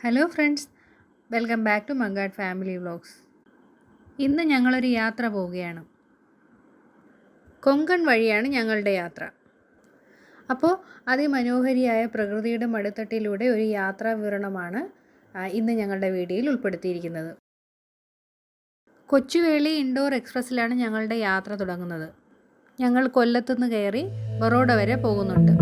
Hello friends, welcome back to Mankad family vlogs. ഇന്ന് ഞങ്ങളൊരു യാത്ര പോവുകയാണ്. കൊങ്കൺ വഴിയാണ് ഞങ്ങളുടെ യാത്ര. അപ്പോൾ അതിമനോഹരിയായ പ്രകൃതിയുടെ മടിത്തട്ടിലൂടെ ഒരു യാത്രാ വിവരണമാണ് ഇന്ന് ഞങ്ങളുടെ വീഡിയോയിൽ ഉൾപ്പെടുത്തിയിരിക്കുന്നത്. കൊച്ചുവേളി ഇൻഡോർ എക്സ്പ്രസ്സിലാണ് ഞങ്ങളുടെ യാത്ര തുടങ്ങുന്നത്. ഞങ്ങൾ കൊല്ലത്തുനിന്ന് കയറി ബറോഡ വരെ പോകുന്നുണ്ട്.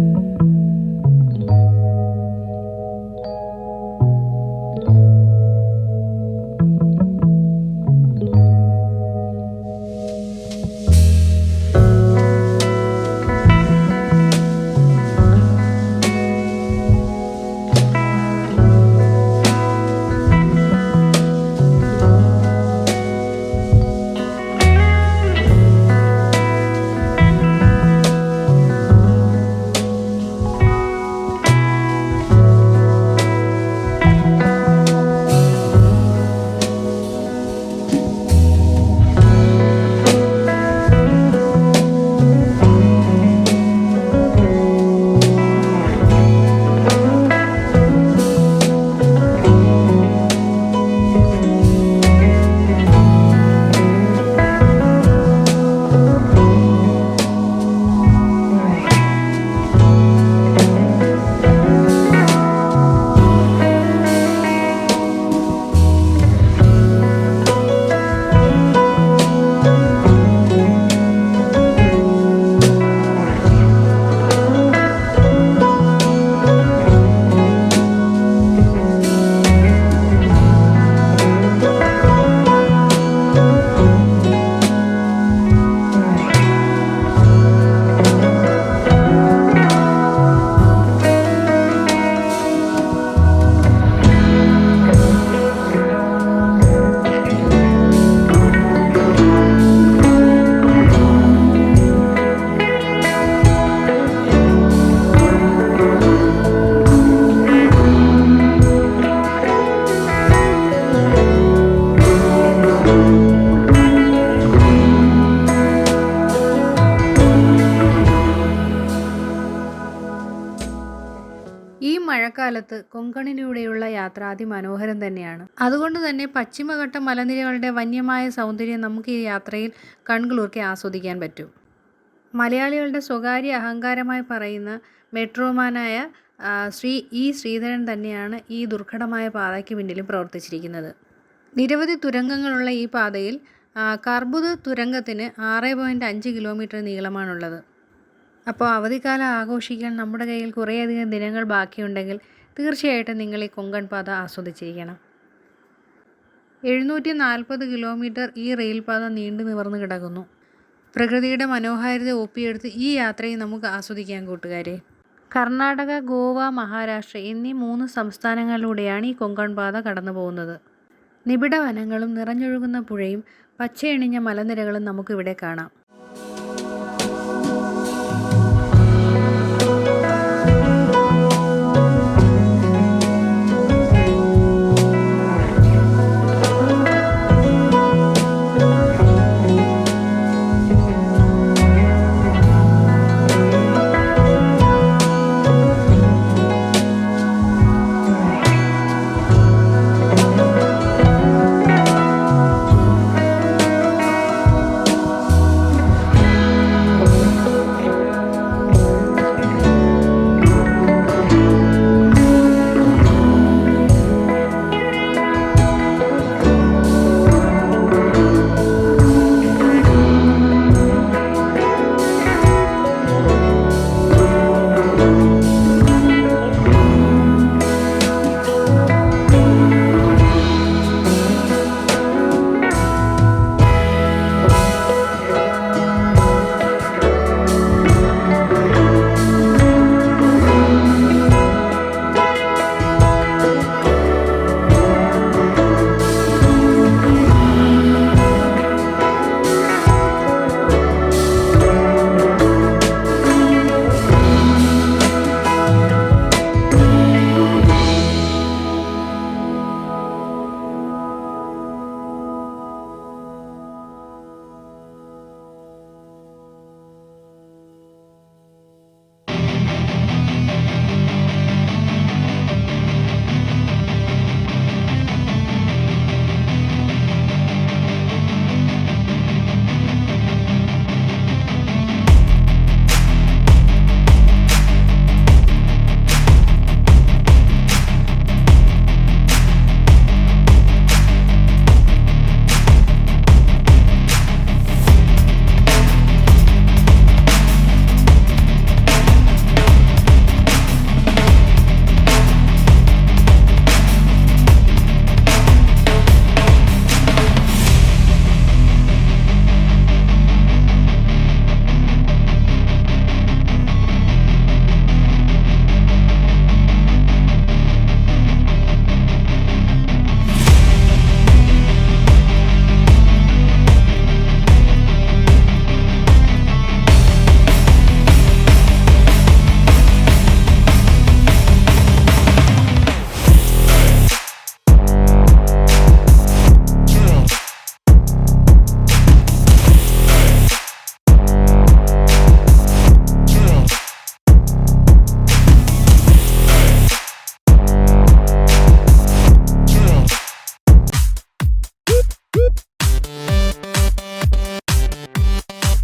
ഈ മഴക്കാലത്ത് കൊങ്കണിലൂടെയുള്ള യാത്ര അതിമനോഹരം തന്നെയാണ്. അതുകൊണ്ട് തന്നെ പശ്ചിമഘട്ട മലനിരകളുടെ വന്യമായ സൗന്ദര്യം നമുക്ക് ഈ യാത്രയിൽ കൺകുളിർക്കെ ആസ്വദിക്കാൻ പറ്റും. മലയാളികളുടെ സ്വകാര്യ അഹങ്കാരമായി പറയുന്ന മെട്രോമാനായ ശ്രീധരൻ തന്നെയാണ് ഈ ദുർഘടമായ പാതയ്ക്ക് പിന്നിലും പ്രവർത്തിച്ചിരിക്കുന്നത്. നിരവധി തുരങ്കങ്ങളുള്ള ഈ പാതയിൽ കർബുദ് തുരങ്കത്തിന് 6.5 കിലോമീറ്റർ നീളമാണുള്ളത്. അപ്പോൾ അവധിക്കാലം ആഘോഷിക്കാൻ നമ്മുടെ കയ്യിൽ കുറേയധികം ദിനങ്ങൾ ബാക്കിയുണ്ടെങ്കിൽ തീർച്ചയായിട്ടും നിങ്ങൾ ഈ കൊങ്കൺ പാത ആസ്വദിച്ചിരിക്കണം. 740 കിലോമീറ്റർ ഈ റെയിൽപാത നീണ്ടു നിവർന്നു കിടക്കുന്നു. പ്രകൃതിയുടെ മനോഹാരിത ഒപ്പിയെടുത്ത് ഈ യാത്രയും നമുക്ക് ആസ്വദിക്കാൻ കൂട്ടുകാരെ. കർണാടക, ഗോവ, മഹാരാഷ്ട്ര എന്നീ 3 സംസ്ഥാനങ്ങളിലൂടെയാണ് ഈ കൊങ്കൺ പാത കടന്നു പോകുന്നത്. നിബിഡ വനങ്ങളും നിറഞ്ഞൊഴുകുന്ന പുഴയും പച്ചയണിഞ്ഞ മലനിരകളും നമുക്കിവിടെ കാണാം.